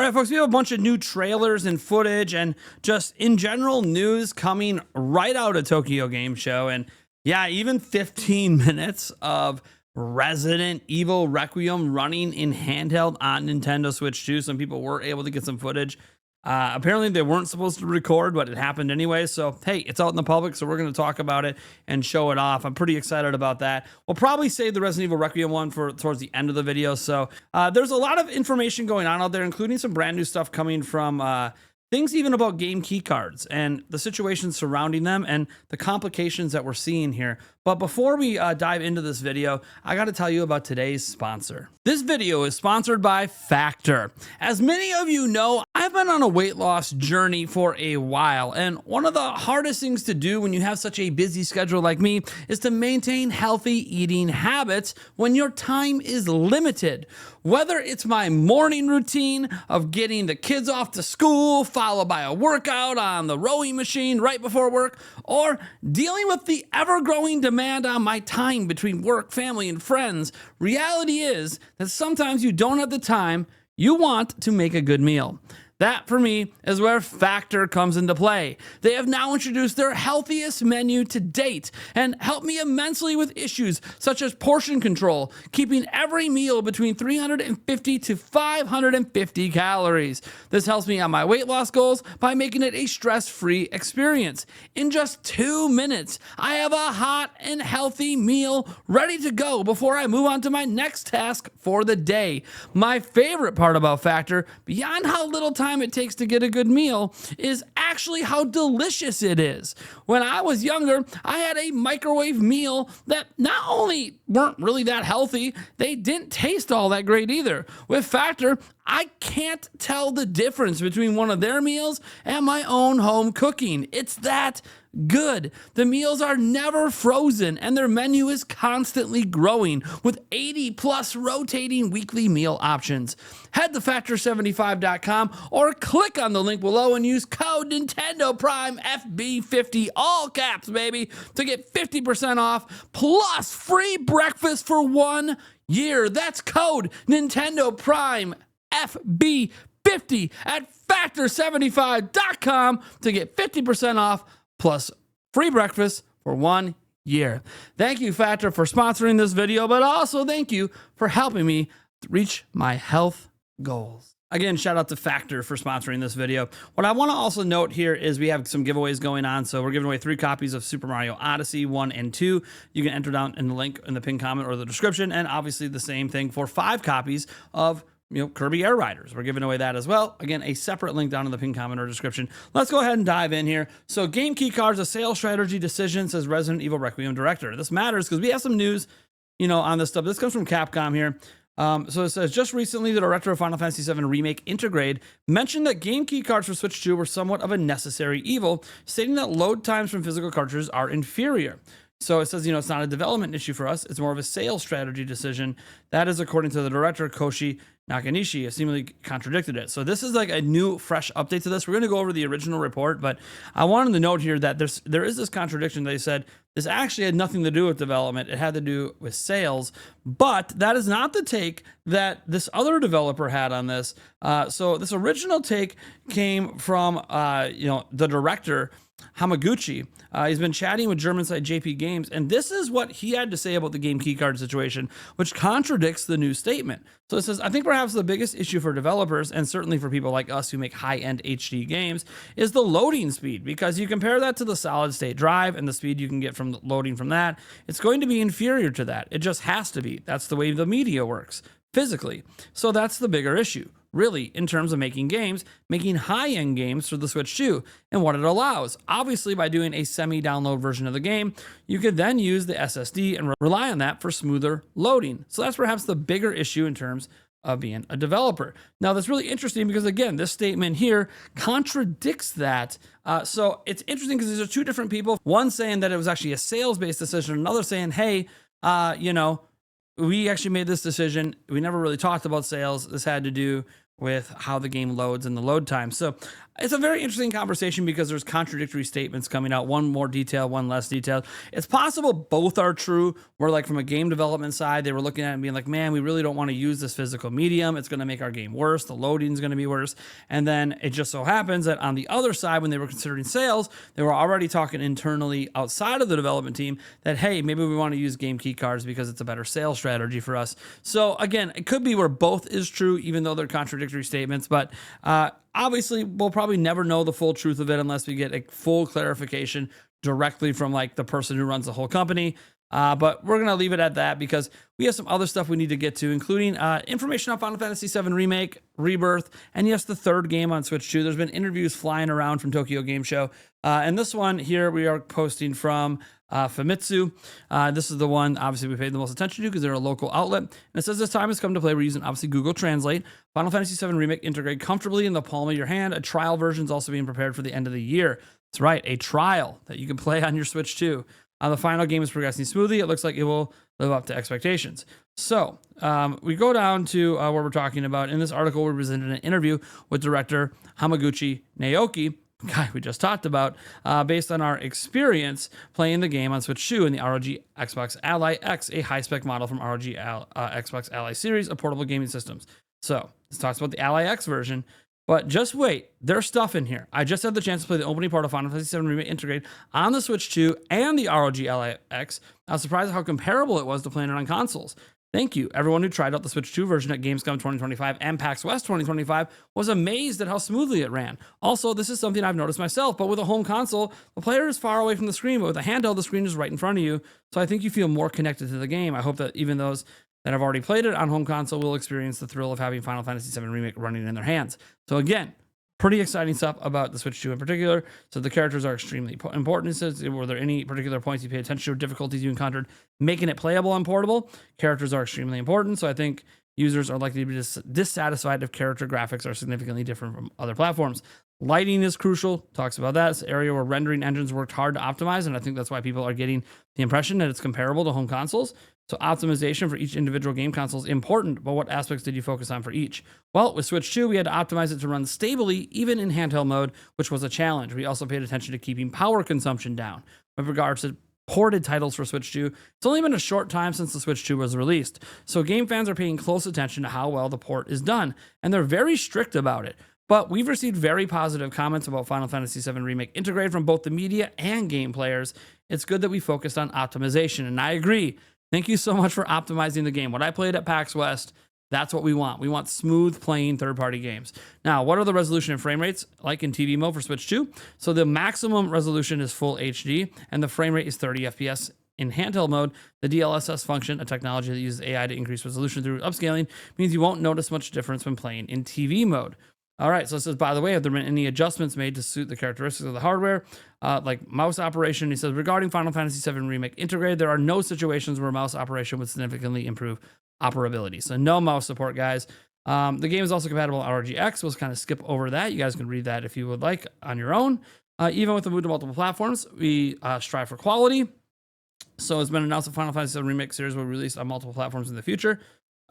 All right, folks, we have a bunch of new trailers and footage and just in general news coming right out of Tokyo Game Show. And yeah, even 15 minutes of Resident Evil Requiem running in handheld on Nintendo Switch 2. Some people were able to get some footage. Apparently they weren't supposed to record, but it happened anyway. So, hey, it's out in the public, so we're going to talk about it and show it off. I'm pretty excited about that. We'll probably save the Resident Evil Requiem one for towards the end of the video. So there's a lot of information going on out there, including some brand new stuff coming from things even about game key cards and the situations surrounding them and the complications that we're seeing here. But before we dive into this video, I got to tell you about today's sponsor. This video is sponsored by Factor. As many of you know, I've been on a weight loss journey for a while, and one of the hardest things to do when you have such a busy schedule like me is to maintain healthy eating habits when your time is limited. Whether it's my morning routine of getting the kids off to school, followed by a workout on the rowing machine right before work, or dealing with the ever-growing demand on my time between work, family, and friends, reality is that sometimes you don't have the time you want to make a good meal. That, for me, is where Factor comes into play. They have now introduced their healthiest menu to date and helped me immensely with issues such as portion control, keeping every meal between 350 to 550 calories. This helps me on my weight loss goals by making it a stress-free experience. In just 2 minutes, I have a hot and healthy meal ready to go before I move on to my next task for the day. My favorite part about Factor, beyond how little time it takes to get a good meal, is actually how delicious it is. When I was younger, I had a microwave meal that not only weren't really that healthy, they didn't taste all that great either. With Factor, I can't tell the difference between one of their meals and my own home cooking. It's that good. The meals are never frozen and their menu is constantly growing with 80 plus rotating weekly meal options. Head to factor75.com or click on the link below and use code Nintendo Prime FB50, all caps, baby, to get 50% off plus free breakfast for 1 year. That's code Nintendo Prime FB50 at factor75.com to get 50% off plus free breakfast for 1 year. Thank you, Factor, for sponsoring this video, but also thank you for helping me reach my health goals. Again, shout out to Factor for sponsoring this video. What I want to also note here is we have some giveaways going on. So we're giving away 3 copies of Super Mario Odyssey 1 and 2. You can enter down in the link in the pinned comment or the description. And obviously the same thing for 5 copies of Kirby Air Riders. We're giving away that as well. Again, a separate link down in the pinned comment or description. Let's go ahead and dive in here. So game key cards, a sales strategy decision, says Resident Evil Requiem director. This matters because we have some news, on this stuff. This comes from Capcom here. So it says, just recently, the director of Final Fantasy VII Remake Intergrade mentioned that game key cards for Switch 2 were somewhat of a necessary evil, stating that load times from physical cartridges are inferior. So it says, it's not a development issue for us. It's more of a sales strategy decision. That is according to the director, Koshi Nakanishi, has seemingly contradicted it. So this is like a new, fresh update to this. We're going to go over the original report, but I wanted to note here that there is this contradiction. They said this actually had nothing to do with development. It had to do with sales, but that is not the take that this other developer had on this. So this original take came from, the director, Hamaguchi. He's been chatting with German site JP Games, and this is what he had to say about the game keycard situation, which contradicts the new statement. So it says, I think perhaps the biggest issue for developers, and certainly for people like us who make high-end HD games, is the loading speed, because you compare that to the solid-state drive and the speed you can get from loading from that, it's going to be inferior to that. It just has to be. That's the way the media works, physically. So that's the bigger issue, really, in terms of making games, making high-end games for the Switch 2, and what it allows. Obviously, by doing a semi-download version of the game, you could then use the SSD and rely on that for smoother loading. So that's perhaps the bigger issue in terms of being a developer. Now, that's really interesting because, again, this statement here contradicts that. So it's interesting because these are 2 different people. One saying that it was actually a sales-based decision, another saying, hey, we actually made this decision. We never really talked about sales. This had to do with how the game loads and the load time. So it's a very interesting conversation because there's contradictory statements coming out, one more detailed, one less detailed. It's possible both are true, where like from a game development side, they were looking at it and being like, man, we really don't want to use this physical medium. It's going to make our game worse. The loading is going to be worse. And then it just so happens that on the other side, when they were considering sales, they were already talking internally outside of the development team that, hey, maybe we want to use game key cards because it's a better sales strategy for us. So again, it could be where both is true, even though they're contradictory statements. But obviously, we'll probably never know the full truth of it unless we get a full clarification directly from like the person who runs the whole company. But we're going to leave it at that because we have some other stuff we need to get to, including information on Final Fantasy VII Remake, Rebirth, and yes, the third game on Switch 2. There's been interviews flying around from Tokyo Game Show. And this one here we are posting from Famitsu. This is the one, obviously, we paid the most attention to because they're a local outlet. And it says this time has come to play. We're using, obviously, Google Translate. Final Fantasy VII Remake integrate comfortably in the palm of your hand. A trial version is also being prepared for the end of the year. That's right, a trial that you can play on your Switch 2. The final game is progressing smoothly. It looks like it will live up to expectations. So we go down to what we're talking about. In this article, we presented an interview with director Hamaguchi Naoki, guy we just talked about, based on our experience playing the game on Switch 2 in the ROG Xbox Ally X, a high-spec model from ROG Xbox Ally series of portable gaming systems. So this talks about the Ally X version. But just wait, there's stuff in here. I just had the chance to play the opening part of Final Fantasy VII Remake Integrate on the Switch 2 and the ROG Ally X. I was surprised at how comparable it was to playing it on consoles. Thank you. Everyone who tried out the Switch 2 version at Gamescom 2025 and PAX West 2025 was amazed at how smoothly it ran. Also, this is something I've noticed myself, but with a home console, the player is far away from the screen, but with a handheld, the screen is right in front of you. So I think you feel more connected to the game. I hope that even those that have already played it on home console will experience the thrill of having Final Fantasy VII Remake running in their hands. So again, pretty exciting stuff about the Switch 2 in particular. So the characters are extremely important. It says, were there any particular points you pay attention to or difficulties you encountered making it playable on portable? Characters are extremely important. So I think users are likely to be dissatisfied if character graphics are significantly different from other platforms. Lighting is crucial. Talks about that. It's an area where rendering engines worked hard to optimize, and I think that's why people are getting the impression that it's comparable to home consoles. So optimization for each individual game console is important, but what aspects did you focus on for each? Well, with Switch 2, we had to optimize it to run stably, even in handheld mode, which was a challenge. We also paid attention to keeping power consumption down. With regards to ported titles for Switch 2, it's only been a short time since the Switch 2 was released, so game fans are paying close attention to how well the port is done, and they're very strict about it. But we've received very positive comments about Final Fantasy VII Remake Integrate from both the media and game players. It's good that we focused on optimization, and I agree. Thank you so much for optimizing the game. When I played at PAX West, that's what we want. We want smooth playing third-party games. Now, what are the resolution and frame rates like in TV mode for Switch 2? So the maximum resolution is full HD, and the frame rate is 30 FPS. In handheld mode, the DLSS function, a technology that uses AI to increase resolution through upscaling, means you won't notice much difference when playing in TV mode. All right, so it says, by the way, have there been any adjustments made to suit the characteristics of the hardware, like mouse operation? He says, regarding Final Fantasy VII Remake Integrated, there are no situations where mouse operation would significantly improve operability. So no mouse support, guys. The game is also compatible on ROG X. We'll kind of skip over that. You guys can read that if you would like on your own. Even with the move to multiple platforms, we strive for quality. So it's been announced that Final Fantasy VII Remake series will release on multiple platforms in the future.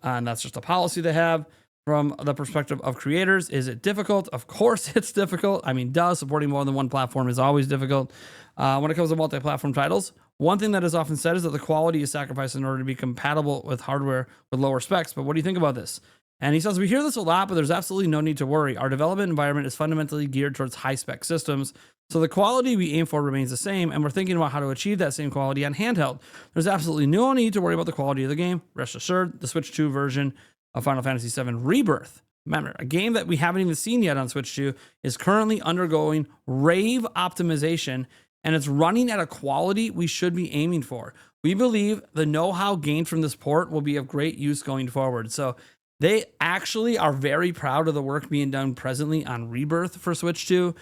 And that's just a policy they have. From the perspective of creators, is it difficult? Of course it's difficult. I mean, supporting more than one platform is always difficult. When it comes to multi-platform titles, one thing that is often said is that the quality is sacrificed in order to be compatible with hardware with lower specs. But what do you think about this? And he says, we hear this a lot, but there's absolutely no need to worry. Our development environment is fundamentally geared towards high-spec systems. So the quality we aim for remains the same, and we're thinking about how to achieve that same quality on handheld. There's absolutely no need to worry about the quality of the game. Rest assured, the Switch 2 version of Final Fantasy VII Rebirth, remember, a game that we haven't even seen yet on Switch 2, is currently undergoing rave optimization, and it's running at a quality we should be aiming for. We believe the know-how gained from this port will be of great use going forward. So they actually are very proud of the work being done presently on Rebirth for Switch 2.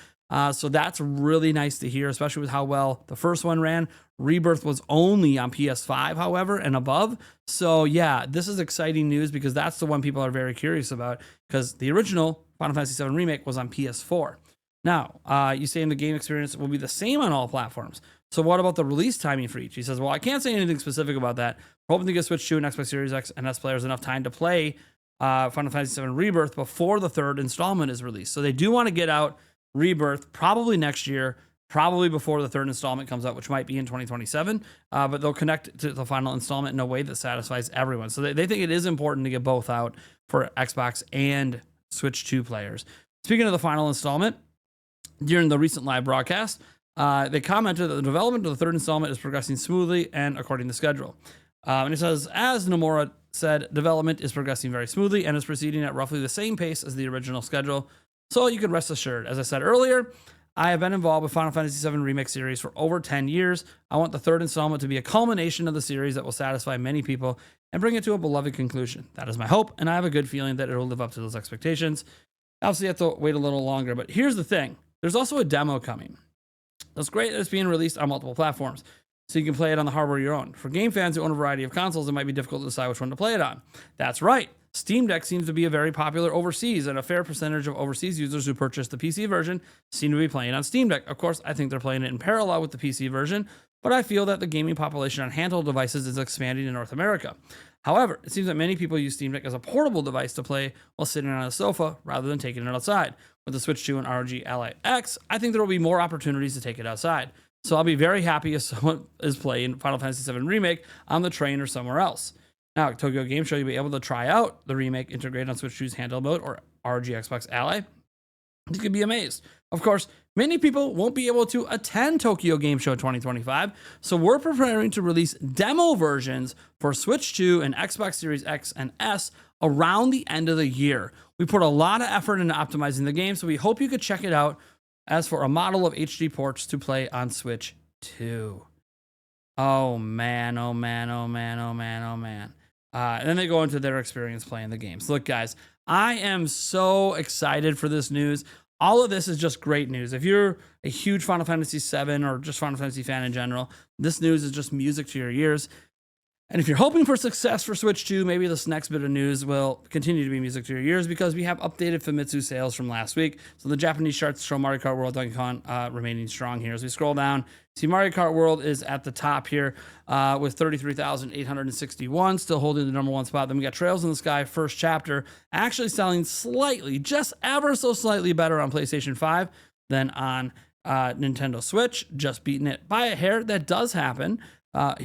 So that's really nice to hear, especially with how well the first one ran. Rebirth was only on PS5, however, and above. So yeah, this is exciting news because that's the one people are very curious about, because the original Final Fantasy VII Remake was on PS4. Now, you say in the game experience will be the same on all platforms. So what about the release timing for each? He says, well, I can't say anything specific about that. We're hoping to give Switch 2 and Xbox Series X and S players enough time to play Final Fantasy VII Rebirth before the third installment is released. So they do want to get out Rebirth probably next year, probably before the third installment comes out, which might be in 2027. But they'll connect it to the final installment in a way that satisfies everyone. So they think it is important to get both out for Xbox and Switch 2 players. Speaking of the final installment, during the recent live broadcast, they commented that the development of the third installment is progressing smoothly and according to schedule. And it says, as Nomura said, development is progressing very smoothly and is proceeding at roughly the same pace as the original schedule. So you can rest assured. As I said earlier, I have been involved with Final Fantasy VII Remake series for over 10 years. I want the third installment to be a culmination of the series that will satisfy many people and bring it to a beloved conclusion. That is my hope, and I have a good feeling that it will live up to those expectations. Obviously, you have to wait a little longer, but here's the thing. There's also a demo coming. That's great that it's being released on multiple platforms, so you can play it on the hardware your own. For game fans who own a variety of consoles, it might be difficult to decide which one to play it on. That's right. Steam Deck seems to be a very popular overseas, and a fair percentage of overseas users who purchase the PC version seem to be playing on Steam Deck. Of course, I think they're playing it in parallel with the PC version, but I feel that the gaming population on handheld devices is expanding in North America. However, it seems that many people use Steam Deck as a portable device to play while sitting on a sofa rather than taking it outside. With the Switch 2 and ROG Ally X, I think there will be more opportunities to take it outside. So I'll be very happy if someone is playing Final Fantasy VII Remake on the train or somewhere else. Now, at Tokyo Game Show, you'll be able to try out the remake integrated on Switch 2's handheld mode or ROG Xbox Ally. You could be amazed. Of course, many people won't be able to attend Tokyo Game Show 2025, so we're preparing to release demo versions for Switch 2 and Xbox Series X and S around the end of the year. We put a lot of effort into optimizing the game, so we hope you could check it out as for a model of HD ports to play on Switch 2. Oh man, oh man, oh man, oh man, oh man. And then they go into their experience playing the games. Look, guys, I am so excited for this news. All of this is just great news. If you're a huge Final Fantasy VII or just Final Fantasy fan in general, this news is just music to your ears. And if you're hoping for success for Switch 2, maybe this next bit of news will continue to be music to your ears because we have updated Famitsu sales from last week. So the Japanese charts show Mario Kart World Donkey Kong remaining strong here. As we scroll down, see Mario Kart World is at the top here with 33,861, still holding the number one spot. Then we got Trails in the Sky, first chapter, actually selling slightly, just ever so slightly better on PlayStation 5 than on Nintendo Switch, just beating it by a hair. That does happen.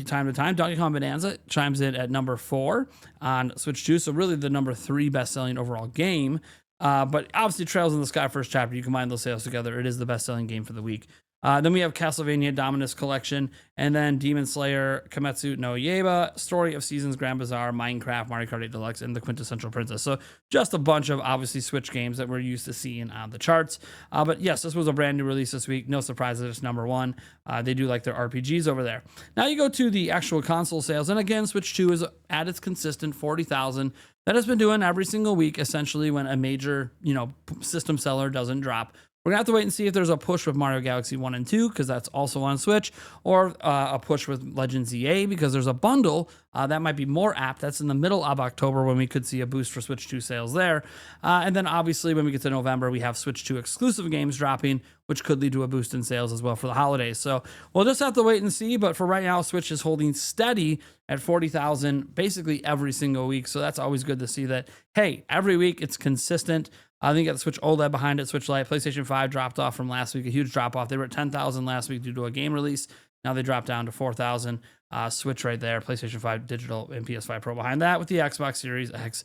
Time to time. Donkey Kong Bonanza chimes in at number 4 on Switch 2, so really the number 3 best-selling overall game. But obviously, Trails in the Sky first chapter, you combine those sales together, it is the best-selling game for the week. Then we have Castlevania Dominus Collection, and then Demon Slayer, Kimetsu no Yaiba, Story of Seasons, Grand Bazaar, Minecraft, Mario Kart 8 Deluxe, and the Quintessential Princess. So just a bunch of obviously Switch games that we're used to seeing on the charts. But yes, this was a brand new release this week. No surprise that it's number 1. They do like their RPGs over there. Now you go to the actual console sales, and again, Switch 2 is at its consistent 40,000. That has been doing every single week, essentially, when a major, system seller doesn't drop. We're going to have to wait and see if there's a push with Mario Galaxy 1 and 2, because that's also on Switch, or a push with Legends ZA, because there's a bundle that might be more apt. That's in the middle of October when we could see a boost for Switch 2 sales there. And then obviously when we get to November, we have Switch 2 exclusive games dropping, which could lead to a boost in sales as well for the holidays. So we'll just have to wait and see. But for right now, Switch is holding steady at 40,000 basically every single week. So that's always good to see that, hey, every week it's consistent. I think you got the Switch OLED behind it, Switch Lite. PlayStation 5 dropped off from last week, a huge drop off. They were at 10,000 last week due to a game release. Now they dropped down to 4,000. Switch right there, PlayStation 5 digital and PS5 Pro behind that, with the Xbox Series X,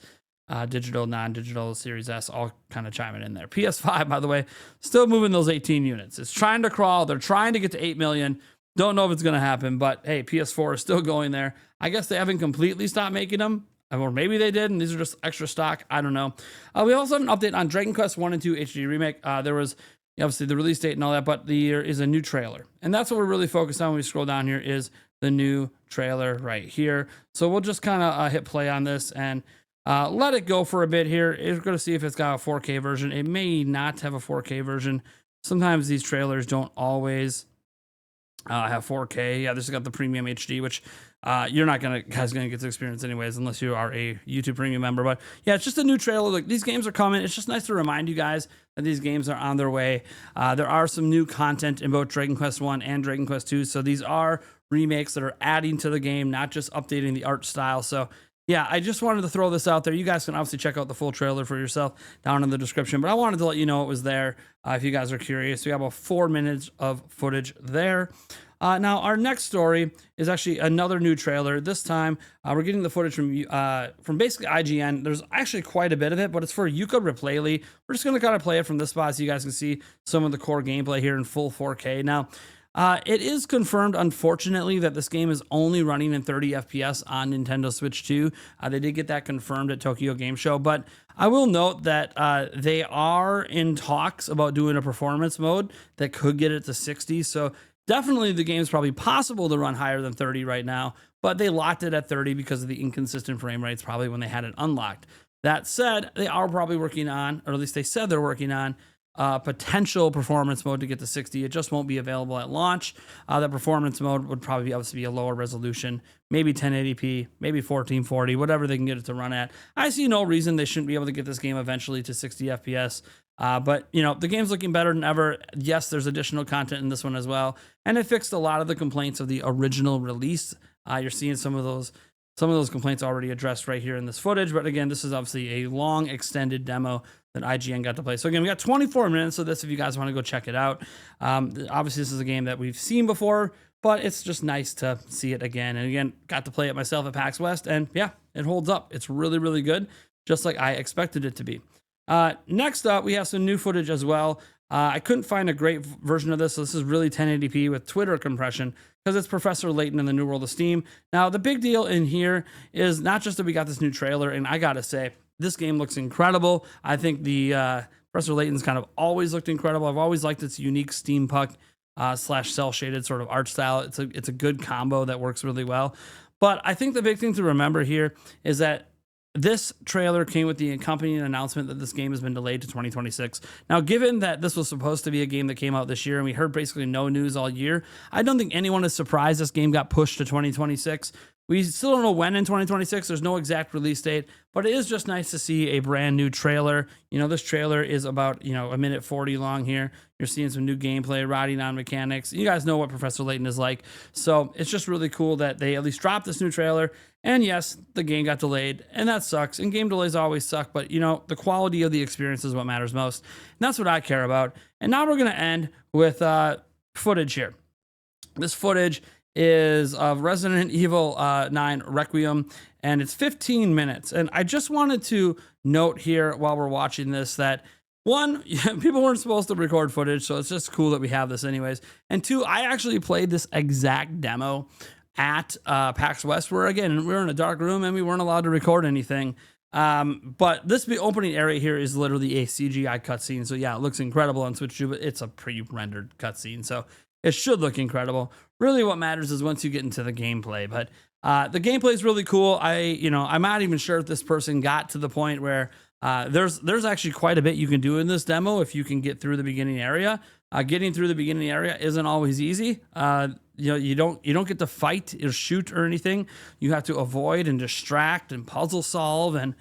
digital, non-digital, Series S, all kind of chiming in there. PS5, by the way, still moving those 18 units. It's trying to crawl. They're trying to get to 8 million. Don't know if it's going to happen, but hey, PS4 is still going there. I guess they haven't completely stopped making them. Or maybe they did, and these are just extra stock. I don't know. We also have an update on Dragon Quest 1 and 2 HD Remake. There was obviously the release date and all that, but there is a new trailer. And that's what we're really focused on when we scroll down here is the new trailer right here. So we'll just kind of hit play on this and let it go for a bit here. We're going to see if it's got a 4K version. It may not have a 4K version. Sometimes these trailers don't always have 4K. Yeah, this has got the premium HD, which you're not gonna get to experience anyways unless you are a YouTube premium member. But yeah, it's just a new trailer. Like, these games are coming. It's just nice to remind you guys that these games are on their way. There are some new content in both Dragon Quest 1 and Dragon Quest 2. So these are remakes that are adding to the game, not just updating the art style. So yeah, I just wanted to throw this out there. You guys can obviously check out the full trailer for yourself down in the description, but I wanted to let you know it was there if you guys are curious. We have about 4 minutes of footage there. Now, our next story is actually another new trailer. This time, we're getting the footage from basically IGN. There's actually quite a bit of it, but it's for Yooka Replaylee. We're just going to kind of play it from this spot so you guys can see some of the core gameplay here in full 4K. Now, it is confirmed, unfortunately, that this game is only running in 30 FPS on Nintendo Switch 2. They did get that confirmed at Tokyo Game Show, but I will note that they are in talks about doing a performance mode that could get it to 60. So definitely the game is probably possible to run higher than 30 right now, but they locked it at 30 because of the inconsistent frame rates probably when they had it unlocked. That said, they are probably working on, or at least they said they're working on, potential performance mode to get to 60. It just won't be available at launch. The performance mode would probably obviously be a lower resolution, maybe 1080p, maybe 1440, whatever they can get it to run at. I see no reason they shouldn't be able to get this game eventually to 60 FPS. But, you know, the game's looking better than ever. Yes, there's additional content in this one as well. And it fixed a lot of the complaints of the original release. You're seeing some of those complaints already addressed right here in this footage. But again, this is obviously a long extended demo that IGN got to play. So again, we got 24 minutes of this if you guys want to go check it out. Obviously, this is a game that we've seen before, but it's just nice to see it again. And again, got to play it myself at PAX West, and yeah, it holds up. It's really, really good, just like I expected it to be. Next up, we have some new footage as well. I couldn't find a great version of this, so this is really 1080p with Twitter compression because it's Professor Layton in the New World of Steam. Now, the big deal in here is not just that we got this new trailer, and I gotta say, this game looks incredible. I think the Professor Layton's kind of always looked incredible. I've always liked its unique steampunk slash cel-shaded sort of art style. It's a good combo that works really well. But I think the big thing to remember here is that this trailer came with the accompanying announcement that this game has been delayed to 2026. Now, given that this was supposed to be a game that came out this year and we heard basically no news all year, I don't think anyone is surprised this game got pushed to 2026. We still don't know when in 2026. There's no exact release date, but it is just nice to see a brand new trailer. You know, this trailer is about, you know, 1:40 long here. You're seeing some new gameplay, riding on mechanics. You guys know what Professor Layton is like. So it's just really cool that they at least dropped this new trailer. And yes, the game got delayed, and that sucks. And game delays always suck, but you know, the quality of the experience is what matters most. And that's what I care about. And now we're going to end with footage here. This footage is of Resident Evil 9 Requiem, and it's 15 minutes. And I just wanted to note here while we're watching this that, one, people weren't supposed to record footage, so it's just cool that we have this anyways. And two, I actually played this exact demo at PAX West, where again, we were in a dark room and we weren't allowed to record anything. But this opening area here is literally a CGI cutscene. So yeah, it looks incredible on Switch 2, but it's a pre-rendered cutscene. So it should look incredible. Really what matters is once you get into the gameplay. But the gameplay is really cool. I'm not even sure if this person got to the point where there's actually quite a bit you can do in this demo if you can get through the beginning area. Getting through the beginning area isn't always easy. You don't get to fight or shoot or anything. You have to avoid and distract and puzzle solve and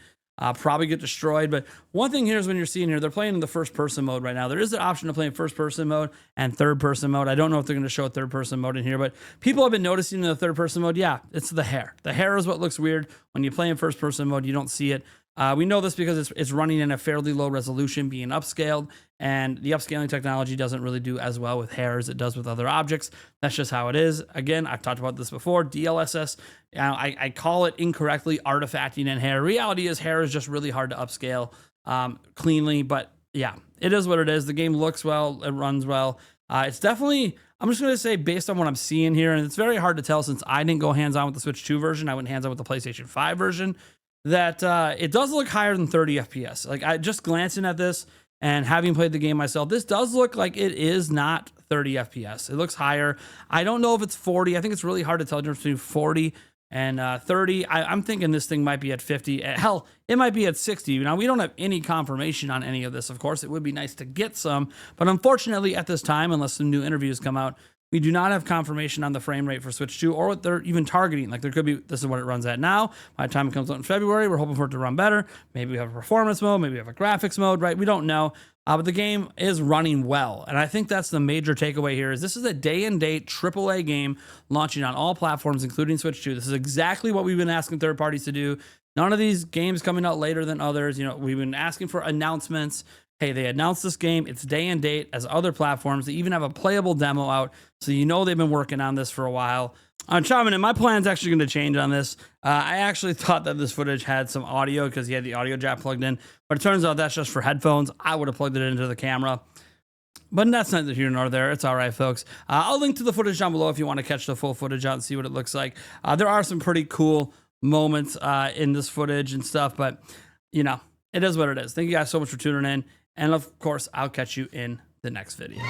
probably get destroyed. But one thing here is when you're seeing here, they're playing in the first person mode right now. There is an option to play in first person mode and third person mode. I don't know if they're going to show a third person mode in here, but people have been noticing in the third person mode, yeah, it's the hair. The hair is what looks weird. When you play in first person mode, you don't see it. We know this because it's running in a fairly low resolution, being upscaled, and the upscaling technology doesn't really do as well with hair as it does with other objects. That's just how it is. Again, I've talked about this before. DLSS, I call it incorrectly artifacting in hair. Reality is hair is just really hard to upscale cleanly, but yeah, it is what it is. The game looks well, it runs well. It's definitely, I'm just going to say based on what I'm seeing here, and it's very hard to tell since I didn't go hands-on with the Switch 2 version, I went hands-on with the PlayStation 5 version, that it does look higher than 30 FPS. Like, I just glancing at this and having played the game myself, this does look like it is not 30 FPS. It looks higher. I don't know if it's 40. I think it's really hard to tell the difference between 40 and 30. I'm thinking this thing might be at 50. Hell, it might be at 60. Now, we don't have any confirmation on any of this, of course. It would be nice to get some, but unfortunately at this time, unless some new interviews come out, we do not have confirmation on the frame rate for Switch 2 or what they're even targeting. Like, there could be, this is what it runs at now. By the time it comes out in February, we're hoping for it to run better. Maybe we have a performance mode. Maybe we have a graphics mode, right? We don't know. But the game is running well. And I think that's the major takeaway here is this is a day-and-date AAA game launching on all platforms, including Switch 2. This is exactly what we've been asking third parties to do. None of these games coming out later than others. You know, we've been asking for announcements. Hey, they announced this game. It's day and date as other platforms. They even have a playable demo out. So you know they've been working on this for a while. Chaman, and my plan's actually going to change on this. I actually thought that this footage had some audio because he had the audio jack plugged in. But it turns out that's just for headphones. I would have plugged it into the camera. But that's neither here nor there. It's all right, folks. I'll link to the footage down below if you want to catch the full footage out and see what it looks like. There are some pretty cool moments in this footage and stuff. But, you know, it is what it is. Thank you guys so much for tuning in. And, of course, I'll catch you in the next video.